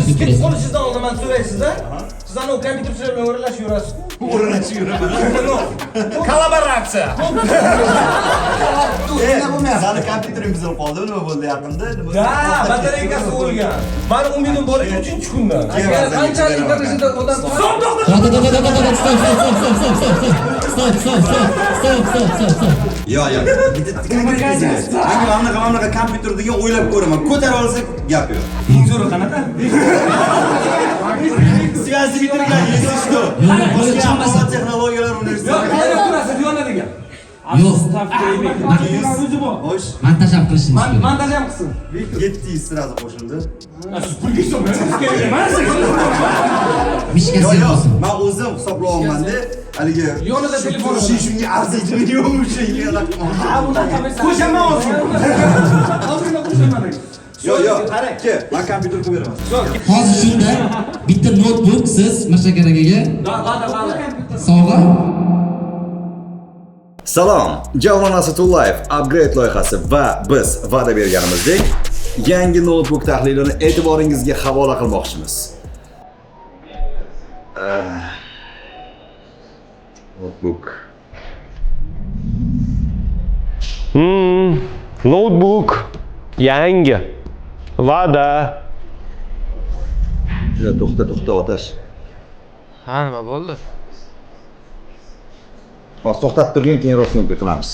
siz ketib qolishingizdan oldin men so'raysiz-da. Siz ana kompyuter ishlar bilan o'ralashib yurasiz. O'ralashib yuraman. Kollaboratsiya. Sani kompyuterim buzilib qoldi, nima bo'ldi yaqinda? Ha, batareykasi o'lgan. Meni umidim bor edi 3-kundan. Agar qanchalik darajada odam Stop. Yo, menga mana kompyuter degan o'ylab ko'raman. Ko'tarib olsak gap yo'q. Eng zo'ri qanaqa? Siyosiy bitirgan yesiz shu. Toshkent texnologiyalar universiteti. Qayerda turasiz yonadigan? Yo'q. Xo'sh, Montaj ham qilishimiz kerak. Montaj ham qilsin. 700 sirazi qo'shildi. Siz pulga hisoblaysiz kerak emas. Mishkasi Yo'q, bo'lsin. men o'zim hisoblayapman-da. Haligi Yonida telefon shunga arziydi yo'qmi shunga raqam. Qo'shaman hozir. Hozirgina qo'shaman. Yo'q, qarang, ke, men kompyuter qo'yib beraman. Hozir shunda bitta notebook siz Mashakar akaga sovg'a. Salom, Javlon Asatullayev upgrade loyihasi va biz va'da berganimizdek yangi notebook tahlilini e'tiboringizga havola qilmoqchimiz. Notebook. Notebook yangi. Va'da. To'xta, otash. Ha, nima bo'ldi? Hozir to'xtatib turgan, keyin rostno'mga qilamiz.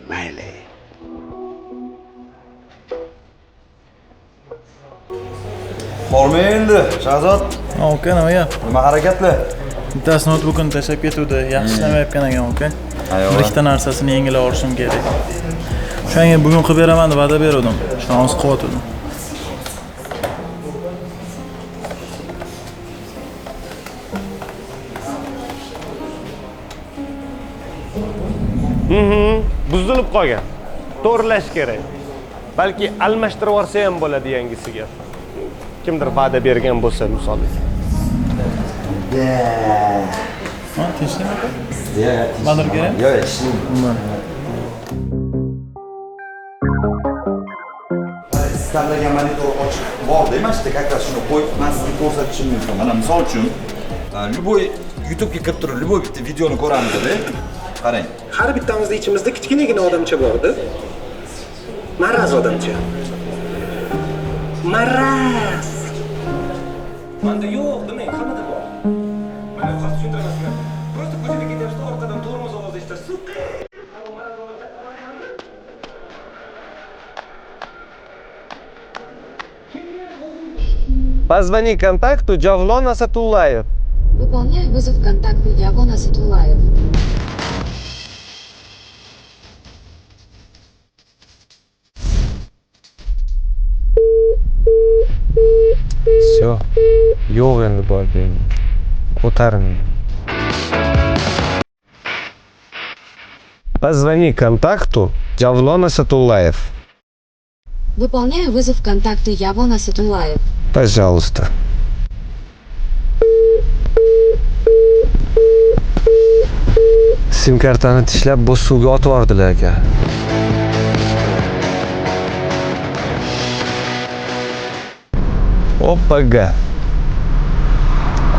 Mayli. Hormay endi, Shahzod. Oka, nima gap? Nima harakatli? Bittasi notebookini tashlab ketuvdi. Yaxshi ishlamayotgan ekan, oka. Bir ikkita narsasini yengillab olishim kerak. O'shanga bugun qilib beraman deb va'da berdim. Shuni hozir qilyotdim. Buzilib qolgan. To'g'rilash kerak. Balki almashtirib olsa ham bo'ladi yangisiga. Kimdir va'da bergan bo'lsa, misol. Ha, tinchlikmi aka? Badr kerak? Yo'q, ishlayman. Tanlagan monitor ochiq borda, mana shu как раз shuni qo'yib, men sizga ko'rsatishim mumkin. Mana misol uchun, любой YouTube'ga kirib turib, любой bitta videoni ko'ramizda, qarang. Har bittamizda ichimizda kichkinagina odamcha bor-da. Maraz odamcha. Maraz. Manda yo'q, demang, hammada bor. Mana hozir tushuntirasizlar. Просто ko'chada ketyapsiz, orqadan tormoz ovozi eshitasiz. Позвони контакту Javlon Asatullayev. Выполняй вызов контакту Javlon Asatullayev. Всё. Yo'q endi bordi. Ko'tarin. Позвони контакту Javlon Asatullayev. Выполняй вызов контакту Javlon Asatullayev. Пожалуйста. Sim kartani tishlab bo'sh suvga otib yubordilar aka. Oppaga.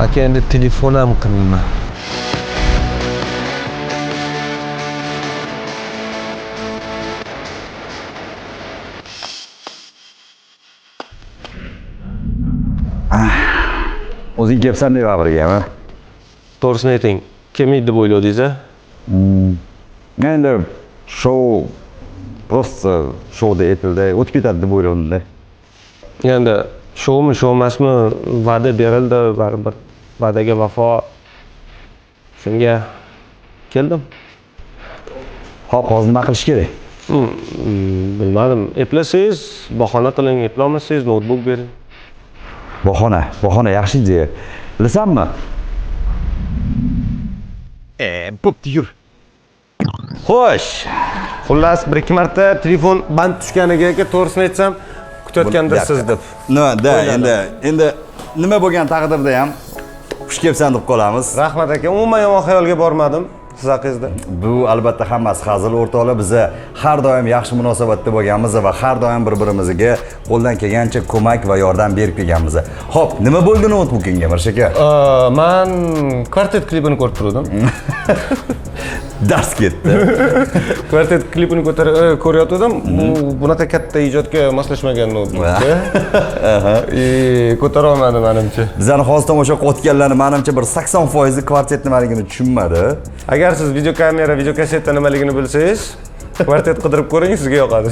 Aka endi telefon ham qilma. O'zing kelibsan deb gapirganmi? To'g'risini ayting, kim edi deb o'yladingiz a? Endi shou просто shouda aytildi, o'tib ketadi deb o'yladim-da. Endi showmi, show emasmi, va'da berildi, baribir va'daga vafo. Shunga keldim. Hop, hozir nima qilish kerak? Bilmadim, eplasangiz bahona qiling, eplolmasangiz notebook bering. Bahona yaxshi idea. Bilasanmi? Bo'pti, yur. Xo'sh. Xullas, 1-2 marta telefon band tushganiga to'g'risini aytsam, kutayotgandirsiz deb. Endi nima bo'lgan taqdirda ham xush kelibsan deb qolamiz. Rahmat aka, umuman yomon xayolga bormadim. siz haqingizda? Bu albatta hammasi hazil o'rtoqlar. Biz har doim yaxshi munosabatda bo'lganmiz va har doim bir-birimizga qo'ldan kelgancha ko'mak va yordam berib kelganmiz. Xo'p, nima bo'ldi notebookingga, Mirsh aka? Men kvartet klipini ko'rib turdim. Dars ketdi. Kvartet klipini ko'rayotgandim. Bunaqa katta ijodga moslashmagan notebookda. Ko'tara olmadim menimcha. Bizlarni hozir tomosha qilayotganlarni menimcha bir 80% kvartet nimaligini tushunmadi. Agar siz videokamera, videokasetta nimaligini bilsangiz, kvartet qidirib ko'ring, sizga yoqadi.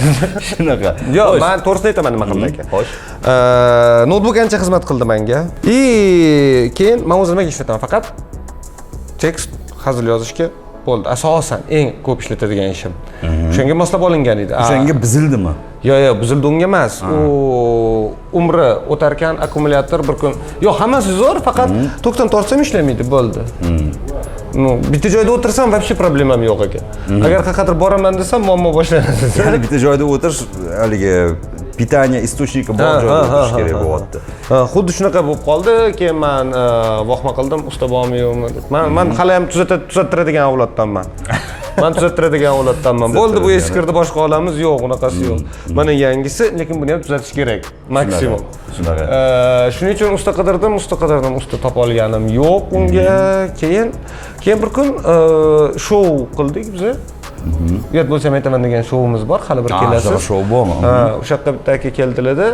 Shunaqa. Yo'q, men to'g'risini aytaman nima qildi aka. Xo'sh. Notebook ancha xizmat qildi menga. Keyin men o'zim nimaga ishlataman? Faqat tekst, hazil yozishga bo'ldi. Asosan eng ko'p ishlatadigan ishim. O'shanga moslab olingan edi. O'shanga buzildimi? Yo'q, buzildi unga emas. U umri o'tarkan akkumulyator bir kun. Yo'q, hammasi zo'r, faqat tokdan tortsam ishlamaydi, bo'ldi. Bitta joyda o'tirsam вообще problemam yo'q ekan. Agar qayerdir boraman desam, muammo boshlanadi. Ya'ni bitta joyda o'tirish, haligi pitaniya istочники bor joyda o'tirish kerak bo'lyapti. Xuddi shunaqa bo'lib qoldi. Keyin men vohma qildim, usta bormi yo'qmi deb. Men hali ham tuzattiradigan avloddanman. Men tuzattiradigan avloddanman. Bo'ldi, bu eskirdi, boshqa olamiz, yo'q, unaqasi yo'q. Mana yangisi, lekin buni ham tuzatish kerak, maksimum. Shunaqa. Shuning uchun usta qidirdim, usta topa olganim yo'q unga. Keyin bir kun shou qildik biz. Uyat bo'lsam aytaman degan showimiz bor, hali bir kelasiz. Shou bormi? O'sha yoqqa bitta aka keldilar-da,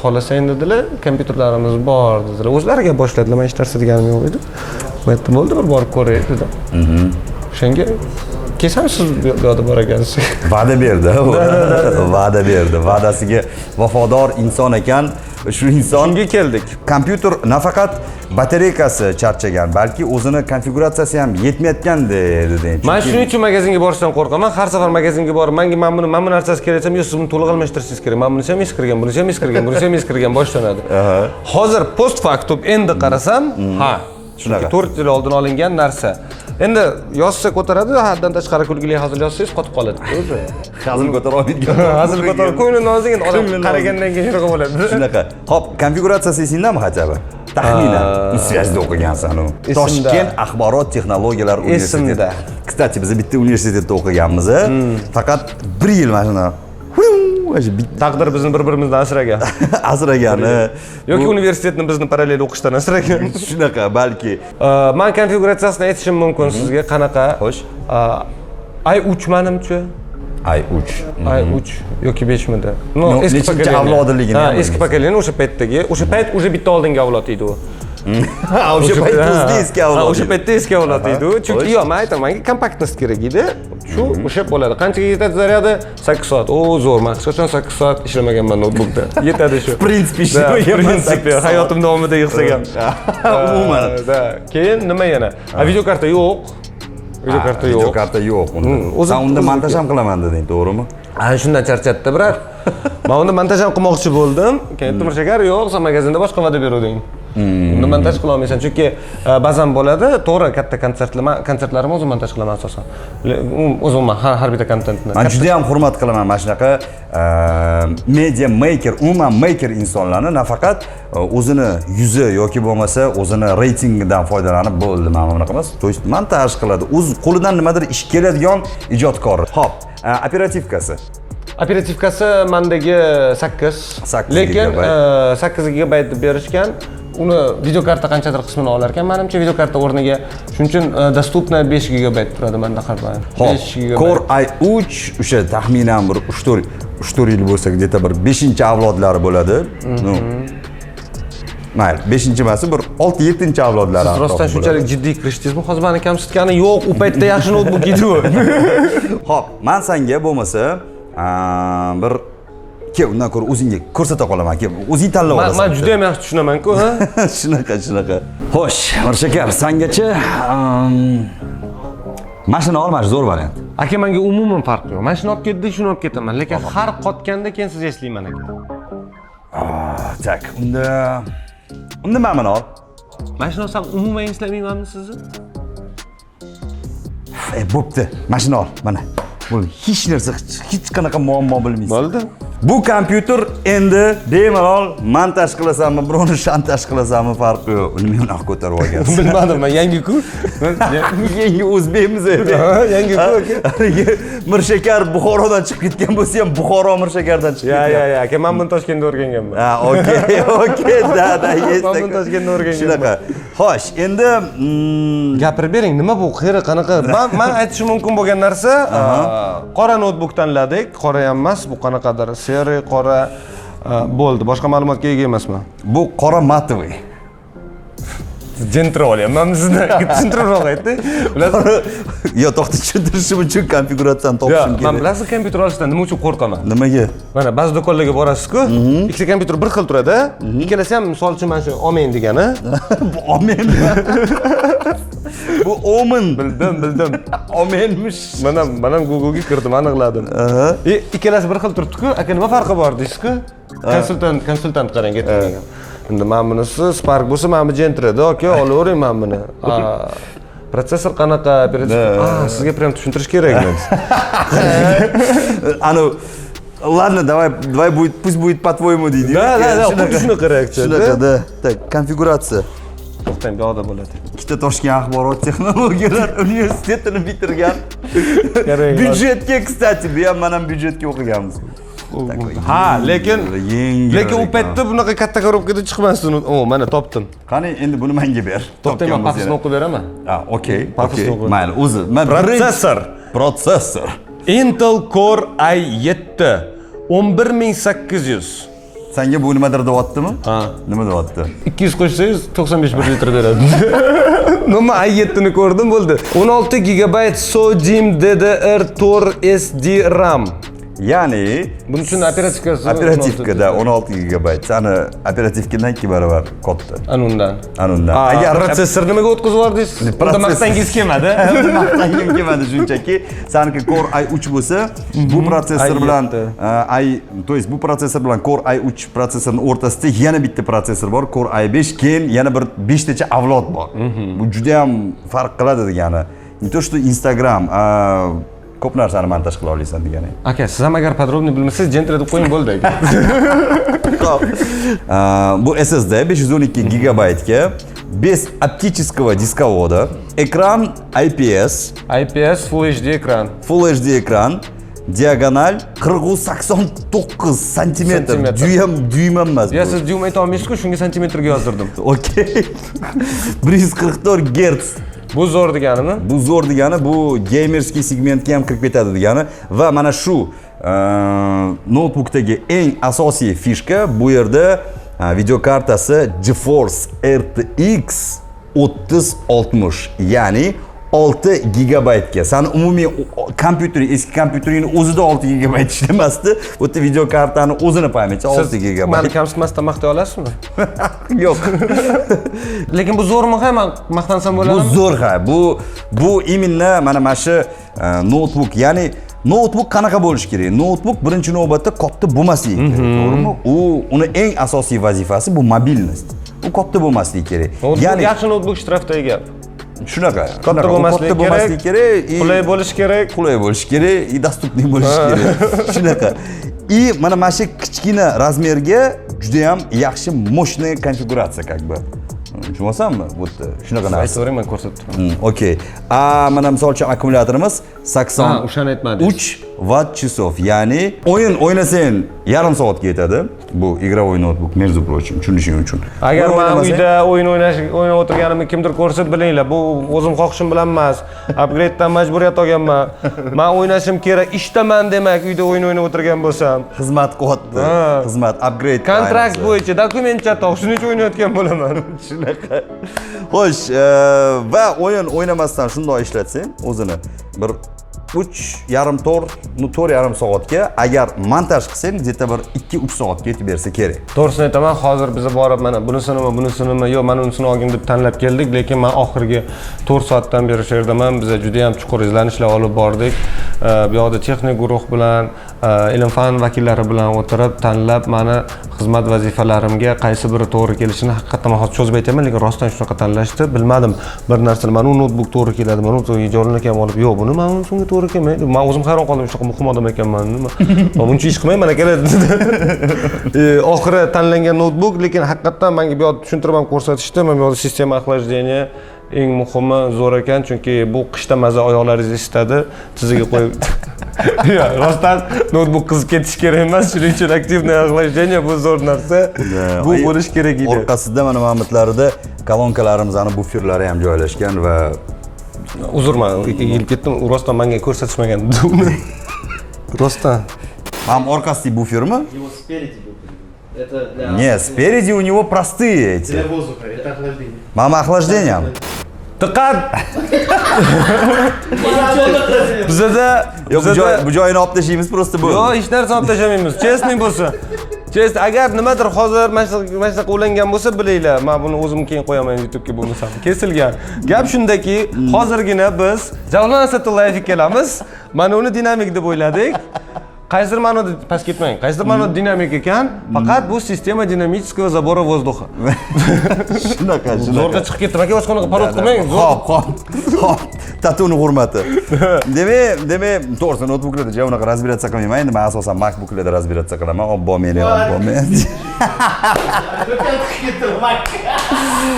xohlasang dedilar, kompyuterlarimiz bor dedilar. O'zlariga boshladilar, men hech narsa deganim yo'q edi. Men aytdim, bo'ldi, bir borib ko'ray dedim. O'shanga kelsam siz bu yoqda bor ekansiz. Va'da berdi. Va'da berdi. Va'dasiga vafodor inson ekan. Shu inson Shunga keldik. Kompyuter nafaqat batareykasi charchagan, balki o'zini konfiguratsiyasi ham yetmayotgan dedi. Men shuning uchun magazinga borishdan qo'rqaman. Har safar magazinga borib, menga mana bu narsasi kerak desam, "Yo'q, siz buni to'liq almashtirishingiz kerak. Men bunisi ham eskirgan, bunisi ham eskirgan, bunisi ham eskirgan" boshlanadi. Hozir post factum endi qarasam, shunaqa 4 yil oldin olingan narsa. Endi yozsa ko'taradi, haddan tashqari kulgili hazil yozsangiz qotib qoladi. O'zi. Hazil ko'tara olmaydigan. Hazil ko'tarib qo'yini nozing odam qaragandan keyin shunaqa bo'ladi. Shunaqa. Xo'p, konfiguratsiyasi esingdami hajaba? Taxminan. Svязьda o'qigansan u. Toshkent axborot texnologiyalari universitetida. Kstati, biz bitta universitetda o'qiganmiz. Faqat 1 yil mana shuna. Taqdir bizni bir-birimizdan asragan. Asragani yoki universitetni bizni parallel o'qishdan asragan. Shunaqa, balki. Men konfiguratsiyasini aytishim mumkin sizga. Qanaqa? Xo'sh. i3 menimcha. i3. i3 yoki 5mida. Eski avlodligini. Eski pokoleniya o'sha paytdagi. O'sha payt уже bitta oldingi avlod edi u. O'sha paytda eski avlod. O'sha paytda eski avlod edi. Chunki yo'q, men aytaman, menga kompaktnost kerak edi. Shu o'sha bo'ladi. Qanchaga yetadi zaryadi? 8 soat. O, zo'r. Men qachon 8 soat ishlamaganman notebookda. Yetadi shu. Prinsipi ishlamaganman. Hayotim davomida yig'sagan. Umuman. Keyin nima yana? Videokarta yo'q. Videokarta yo'q unda. Sen unda montaj ham qilaman deding, to'g'rimi? Shundan charchatdi, brat. Men unda montaj ham qilmoqchi bo'ldim. Keyin Timur shakar, yo'q, sen magazinda boshqa va'da beruvding. Unda montaj qila olmaysan, chunki ba'zan bo'ladi, to'g'ri, katta konsertlarimni o'zim montaj qilaman asosan. O'zim har bitta kontentni. Men juda ham hurmat qilaman mana shunaqa media maker, umuman maker insonlarni, nafaqat o'zini yuzi yoki bo'lmasa o'zini reytingidan foydalanib bo'ldi, mana bunaqa emas. To есть montaj qiladi, o'z qo'lidan nimadir ish keladigan ijodkor. Xo'p, operativkasi. Operativkasi mendagi 8. Lekin 8 GB deb berishgan. Uni videokarta qanchadir qismini olar ekan. Menimcha videokarta o'rniga shuning uchun dostupna 5 GB turadi menda har doim. 5 GB. Core i3 o'sha taxminan bir 3-4 yil bo'lsa, где-то bir 5-avlodlari bo'ladi. Mayli, 5-chi emas, bir 6-7-chi avlodlari. Siz rostdan shunchalik jiddiy kirishdingizmi? Hozir meni kamsitgani yo'q, u paytda yaxshi notebook edi u. Xo'p, men senga bo'lmasa bir undan ko'ra o'zingga ko'rsata qolaman. O'zing tanlab olasan. Men juda ham yaxshi tushunaman-ku, ha? Shunaqa. Xo'sh, Mirshakar, sengacha mashina olmash zo'r variant. Aka, menga umuman farqi yo'q. Mashina olib ketdik, shuni olib ketaman, lekin har qotganda keyin siz eslayman aka. Tak, unda mana ol. Mashina olsam umuman eslamaymanmi sizni? Bo'pti, mashina ol, mana. Bu hech narsa, hech qanaqa muammo bilmaysiz. Bo'ldi. Bu kompyuter endi bemalol montaj qilasanmi, birovni shantaj qilasanmi farqi yo'q. Uni men unaqa ko'tarib olgansiz. Bilmadim men yangi-ku. Yangi o'zbekmiz endi. Yangi-ku aka. Mirshakar Buxorodan chiqib ketgan bo'lsa ham Buxoro Mirshakardan chiqib ketgan. Ya, aka men buni Toshkentda o'rganganman. Ha, okey, da, Men buni Toshkentda o'rganganman. Shunaqa. Xo'sh, endi gapirib bering, nima bu? Qanaqa? Men aytishim mumkin bo'lgan narsa, qora notebook tanladik. Qora ham emas, bu qanaqadir seri qora bo'ldi. Boshqa ma'lumotga ega emasman. bu qora matoviy. Jentra olyapman sizni. Tushuntiribroq aytdi. Yo, to'xta, tushuntirishim uchun konfiguratsiyani topishim Men kerak. bilasiz, kompyuter olishdan nima uchun qo'rqaman? Nimaga? Mana ba'zi do'konlarga borasiz-ku, ikkita kompyuter bir xil turadi. Ikkalasi ham misol uchun mana shu Omen degani. Bu omen. Bu omen. Bildim. Omenmish. Mana Google ga kirdim, aniqladim. Ikkalasi bir xil turibdi-ku, aka nima farqi bor deysiz-ku? Konsultant qarang aytgan. Endi men bunisi Spark bo'lsa, men bu Gentrada, aka, olavering men buni. Protsessor qanaqa, operativ. Sizga prям tushuntirish kerakmi? Ладно, давай пусть будет по-твоему, deydi. Da, xuddi shunaqa reaksiya. Shunaqada. Так, konfiguratsiya. To'xtang, bu yoqda bo'ladi. Ikkita Toshkent axborot texnologiyalar universitetini bitirgan. Kerak. Byudjetga, kстати, bu ham men ham byudjetga o'qiganmiz. Ha, lekin u paytda bunaqa katta korobkada chiqmasdi. Mana topdim. Qani, endi buni menga ber. To'xtang, men pafosni o'qib beraman. Ha, okey. Pafosni o'qib. Mayli, o'zi. Protsessor. Intel Core i7 11800. Senga bu nimadir deyaptimi? Ha. Nima deyapti? 200 qo'shsangiz 95 litr beradi. Nima i7 ni ko'rdim bo'ldi. 16 GB SODIMM DDR4 SD RAM. Ya'ni Bunun uchun operativkada 16 GB. Sani operativkadan 2 barobar katta. Anundan. Agar protsessor nimaga o'tkazib yubordingiz? Bunda maqtangiz kelmadi. Maqtangim kelmadi shunchaki. Saniki Core i3 bo'lsa, bu protsessor bilan bu protsessor bilan Core i3 protsessorining o'rtasida yana bitta protsessor bor, Core i5, keyin yana bir 5 tacha avlod bor. Bu juda ham farq qiladi degani. Не то что Instagram, ko'p narsani montaj qila olasan degani. Aka, siz ham agar podrobniy bilmasangiz, Gentra deb qo'ying bo'ldi aka. Bu SSD 512 GB ga без оптического дисковода, экран IPS Full HD ekran. Full HD ekran, diagonal 40-89 santimetr. Düym emas. Ya siz dyum ayta olmaysiz-ku, shunga santimetrga yozdirdim. Okey. 144 Hz. Bu zo'r deganimi? Bu zo'r degani, bu gamerskiy segmentga ham kirib ketadi degani va mana shu notebookdagi eng asosiy fishka bu yerda video kartasi GeForce RTX 3060, ya'ni 6 GB ga. Sen umumiy kompyutering, eski kompyuteringni o'zida 6 GB ishlamasdi. Bu yerda video kartani o'zini paymetcha 6 GB. Meni kamsitmasdan maqtay olasizmi? Yo'q. Lekin bu zo'rmi ha, men maqtansam bo'ladimi? Bu zo'r ha. Bu именно mana shu notebook, ya'ni notebook qanaqa bo'lishi kerak? Notebook birinchi navbatda katta bo'lmasligi kerak, to'g'rimi? Uni eng asosiy vazifasi bu mobilnost. U katta bo'lmasligi kerak. Ya'ni yaxshi notebook shtrafdagi gap. Shunaqa. Katta bo'lmasligi kerak, qulay bo'lishi kerak, и доступный bo'lishi kerak. Shunaqa. И mana shu kichkina razmerga juda ham yaxshi мощная konfiguratsiya как бы. Tushunyapsanmi? Bu yerda shunaqa narsa. Aytavering, men ko'rsatdim. Okey. Mana misol uchun akkumulyatorimiz 80 o'shani aytmadingiz. 3 watt часов, ya'ni o'yin o'ynasang yarim soatga yetadi. Bu игровой notebook, между прочим, tushunishing uchun. Agar men uyda o'yin o'ynab o'tirganimni kimdir ko'rsa, bilinglar, bu o'zim xohishim bilan emas. Upgrade'dan majburiyat olganman. Men o'ynashim kerak, ishdaman demak, uyda o'yin o'ynab o'tirgan bo'lsam. Xizmat qilyapti. Xizmat, upgrade. Kontrakt bo'yicha dokumentcha to'q, shuning uchun o'ynayotgan bo'laman. Shunaqa. Xo'sh, va o'yin o'ynamasdan shunday ishlatsang, o'zini bir 3,5-4 soatga agar montaj qilsang, где-то bir 2-3 soatga yetib bersa kerak. To'g'risini aytaman, hozir biz borib mana bunisini, yo'q, mana unisini olgin deb tanlab keldik, lekin men oxirgi 4 soatdan beri shu yerdaman. Biz juda ham chuqur izlanishlar olib bordik. bu yoqda texnik guruh bilan, ilm fan vakillari bilan o'tirib tanlab, meni xizmat vazifalarimga qaysi biri to'g'ri kelishini haqiqatan men hozir cho'zib aytaman, lekin rostdan shunaqa tanlashdi. Bilmadim bir narsani, mana u notebook to'g'ri keladi, mana u ijodini ham olib, yo'q, buni men unga to'g'ri kelmaydi. Men o'zim hayron qoldim, shunaqa muhim odam ekanman. Men buncha ish qilmayman kerak. Oxiri tanlangan notebook, lekin haqiqatan menga bu yoqda tushuntirib ham ko'rsatishdi. Men bu yoqda sistema охлаждения eng muhimi zo'r ekan, chunki bu qishda maza oyoqlaringizni isitadi, tiziga qo'yib. Yo'q, rostdan notebook qizib ketish kerak emas, shuning uchun aktivniy охлаждение bu zo'r narsa. Bu bo'lish kerak edi. Orqasida mana Mamatlarda kolonkalarimizni buferlari ham joylashgan va uzrman, yilib ketdim, rostdan menga ko'rsatishmagan uni. Rostdan. Ham orqasidagi bufermi? Не, спереди у него простые эти. Для воздуха, это охлаждение. Мама охлаждение. Diqqat! Bizda Bu joyini olib tashlaymiz просто bu. Yo'q, hech narsa olib tashlamaymiz. Chestniy bo'lsa. Chest, agar nimadir hozir mana shunaqa ulangan bo'lsa bilinglar, men buni o'zim keyin qo'yaman YouTube'ga bo'lmasa. Kesilgan. Gap shundaki, hozirgina biz Javlon Asatullayevga kelamiz. Mana uni dinamik deb o'yladik. Qaysidir ma'noda past ketmang. Qaysidir ma'noda dinamik ekan, faqat bu sistema dinamического забора воздуха. Shunaqa. Zo'rga chiqib ketdim. Aka o'shqonaqa parod qilmang. Hop. Tatuni hurmati. Demak, to'g'risi notebooklarda ja unaqa разбираться qilmayman. Endi men asosan MacBooklarda разбираться qilaman. Obbo meni.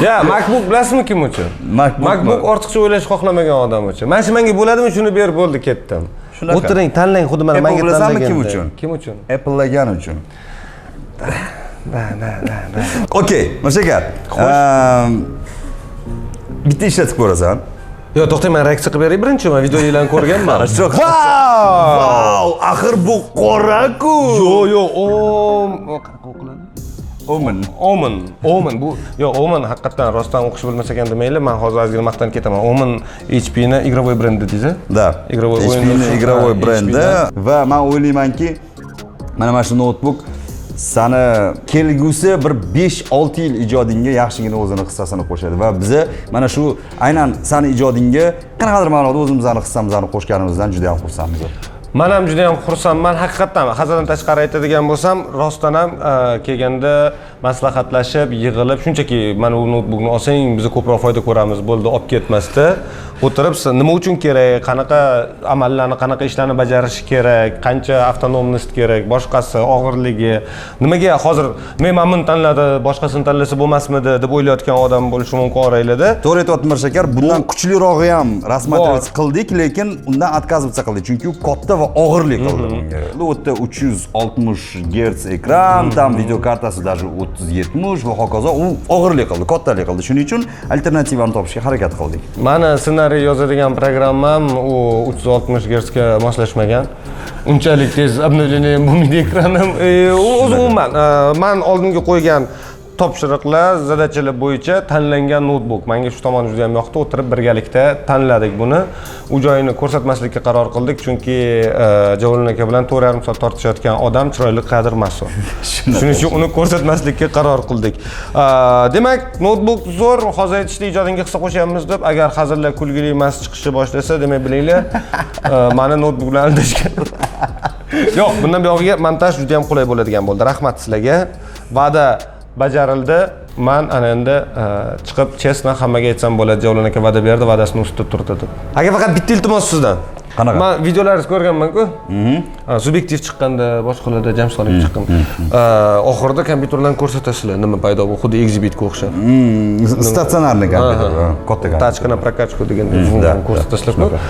Ya, MacBook bilasizmi kim uchun? MacBook ortiqcha o'ylash xohlamagan odam uchun. Mana shu menga bo'ladimi, shuni berib bo'ldi, ketdim. O'tiring, tanlang, xuddi mana menga tanlagan. Kim uchun? Kim uchun? Apple'lagan uchun. Okey, Mashaka. Bitta ishlatib ko'rasan. Yo'q, to'xtang, men reaksiya qilib beray birinchi, men videolarni ko'rganman. Vau! Axir bu qora-ku. Yo'q, Omen bu yo'q, Omen haqiqatan rostdan o'qish bilmas ekan demaylar, men hozir ozgina maqtanib ketaman. Omen HP-ni игровой brendi dedingiz-a? Da. Игровой HP-ni игровой brendi va men o'ylaymanki, mana shu notebook sani kelgusi bir 5-6 yil ijodingga yaxshigina o'zini hissasini qo'shadi va biz mana shu aynan sani ijodingga qanaqadir ma'noda o'zimizning hissamizni qo'shganimizdan juda ham xursandmiz. Men ham juda ham xursandman. Haqiqatan hazildan tashqari aytadigan bo'lsam, rostdan ham kelganda maslahatlashib, yig'ilib, shunchaki mana bu notebookni olsang, biz ko'proq foyda ko'ramiz, bo'ldi, olib ketmasda. O'tirib, nima uchun kerak, qanaqa amallarni, qanaqa ishlarni bajarish kerak, qancha avtonomnost kerak, boshqasi og'irligi, nimaga hozir men buni tanladi, boshqasini tanlasa bo'lmasmidi deb o'ylayotgan odam bo'lishi mumkin oranglarda. To'g'ri aytyapman Shakar, bundan kuchlirog'i ham рассматривать qildik, lekin undan отказываться qildik, chunki u katta va og'irlik qildi bunga. Bu yerda 360 Hz ekran, tam video kartasi даже 3070 va hokazo, u og'irlik qildi, kattalik qildi. Shuning uchun alternativani topishga harakat qildik. Mana ssenariy yozadigan programmam u 360 Hz ga moslashmagan. Unchalik tez обновление bo'lmaydi ekranim. Umuman, men oldimga qo'ygan topshiriqlar, zadachalar bo'yicha tanlangan notebook. Menga shu tomoni juda ham yoqdi. O'tirib birgalikda tanladik buni. U joyini ko'rsatmaslikka qaror qildik, chunki Javlon aka bilan 4,5 soat tortishayotgan odam chiroyli qadirmas u. Shuning uchun uni ko'rsatmaslikka qaror qildik. Demak, notebook zo'r, hozir aytishdi ijodingga hissa qo'shamiz deb, agar hazillar kulgili emas chiqishni boshlasa, demak bilinglar, meni notebook bilan aldashgan. Yo'q, bundan buyog'iga montaj juda ham qulay bo'ladigan bo'ldi. Rahmat sizlarga. Va'da bajarildi. Men ana endi chiqib chestni hammaga aytsam bo'ladi, Javlon aka va'da berdi, va'dasini ustida turdi deb. Aka, faqat bitta iltimos sizdan. Qanaqa? Men videolaringizni ko'rganman-ku. Subyektiv chiqqanda, boshqalarda jam solib chiqqan. Oxirida kompyuterlarni ko'rsatasizlar, nima paydo bo'ldi, xuddi exhibitga o'xshab. Statsionarniy kompyuter, katta kompyuter. Tachka na prokachka deganda ko'rsatasizlar-ku.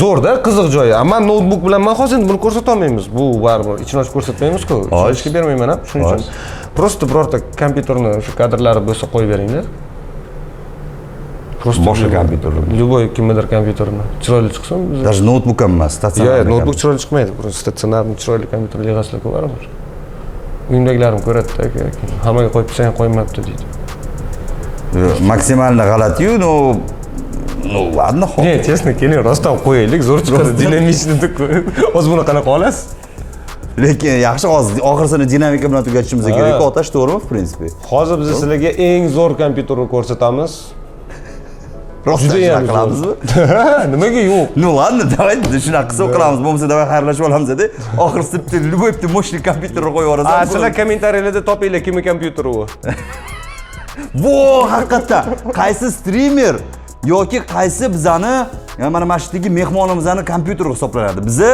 Zo'rda, qiziq joyi. Ammo notebook bilan men hozir buni ko'rsata olmaymiz. Bu baribir ichini ochib ko'rsatmaymiz-ku. Ochishga bermayman, shuning uchun. Просто birorta kompyuterni shu kadrlari bo'lsa qo'yib beringlar. Boshqa kompyuterni. Любой kimnidir kompyuterini chiroyli chiqsin. Даже notebook ham emas, statsionar. Yo'q, notebook chiroyli chiqmaydi. Просто statsionarni chiroyli kompyuter yig'asizlar ko'ramiz. Uyimdagilarim ko'radi-da, hammaga qo'yib sen qo'ymabdi deydi. Maksimalni g'alati-yu, no, ладно, xo'p. Ne, chestni keling, rostdan qo'yaylik, zo'r chiqadi, dinamikni deb. O'zi buni qanaqa olasiz? Lekin yaxshi hozir oxirsini dinamika bilan tugatishimiz kerak, otash to'g'rimi, в принципе? Hozir biz sizlarga eng zo'r kompyuterni ko'rsatamiz. Rostdan Judayam shunaqa qilamizmi? Nimaga yo'q? Ну ладно, давайте shunaqa qilsa o'qilamiz. Bo'lmasa davay xayrlashib olamiz-da. Oxirisi bitta любой bitta moshlik kompyuterni qo'yib yuborasan. Sizlar kommentariylarda topinglar kimning kompyuteri u. Vo, haqiqatdan qaysi streamer yoki qaysi bizani mana masjiddagi mehmonimizni kompyuteri hisoblanadi. Biza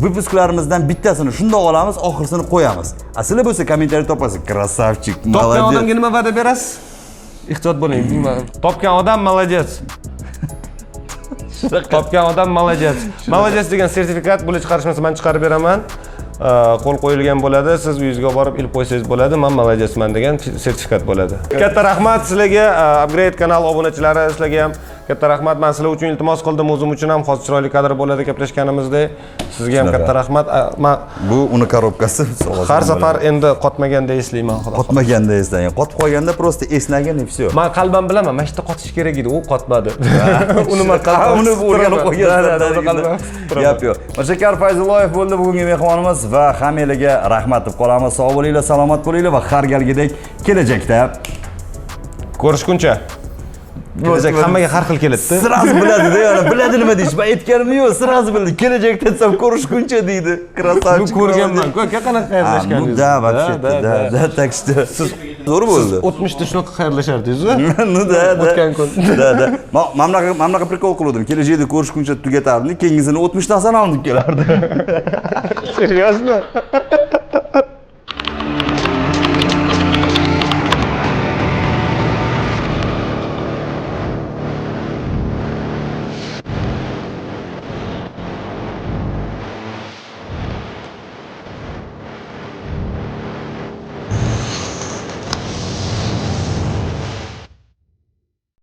выпусklarimizdan bittasini shundoq olamiz, oxirsini qo'yamiz. Asli bo'lsa kommentariy topasiz. Krasavchik, Topgan молодец. odamga nima va'da berasiz? Ehtiyot bo'ling. Topgan odam молодец. Topgan odam молодец. Молодец degan sertifikat bo'lib chiqarishmasa men chiqarib beraman. Qo'l qo'yilgan bo'ladi. Siz uyingizga borib ilib qo'ysangiz bo'ladi. Men молодецman degan sertifikat bo'ladi. Katta rahmat sizlarga, Upgrade kanal obunachilari, sizlarga ham katta rahmat. Men sizlar uchun iltimos qildim, o'zim uchun ham hozir chiroyli kadr bo'ladi gaplashganimizda. Sizga ham katta rahmat. Bu uni korobkasi. Har safar endi qotmaganda eslayman, xudo. Qotmaganda eslang. Qotib qolganda просто esnagan и все. Men qalban bilaman, mana shu qotish kerak edi, u qotmadi. Uni men uni o'rganib qo'yganman. Gap yo'q. Mirshakar Fayzullayev bo'ldi bugungi mehmonimiz va hammanglarga rahmat deb qolamiz. Sog' bo'linglar, salomat bo'linglar va har galgidek kelajakda ko'rishguncha. Kelajak hammaga har xil keladi. Sraz biladi-da, yana biladi nima deyish. Men aytganim yo'q, sraz bildi. Kelajakda desam ko'rishguncha deydi. Krasavchik. Bu ko'rganman. Ko'ka qanaqa xayrlashganingiz? Da, вообще, da, так что siz zo'r bo'ldi. 60 da shunaqa xayrlashardingiz-ku. Ну да. O'tgan kun. Da. Mamlaqa prikol qildim. Kelajakda ko'rishguncha tugatardim. Keyingisini 60 dan sanalib kelardi. Серьезно?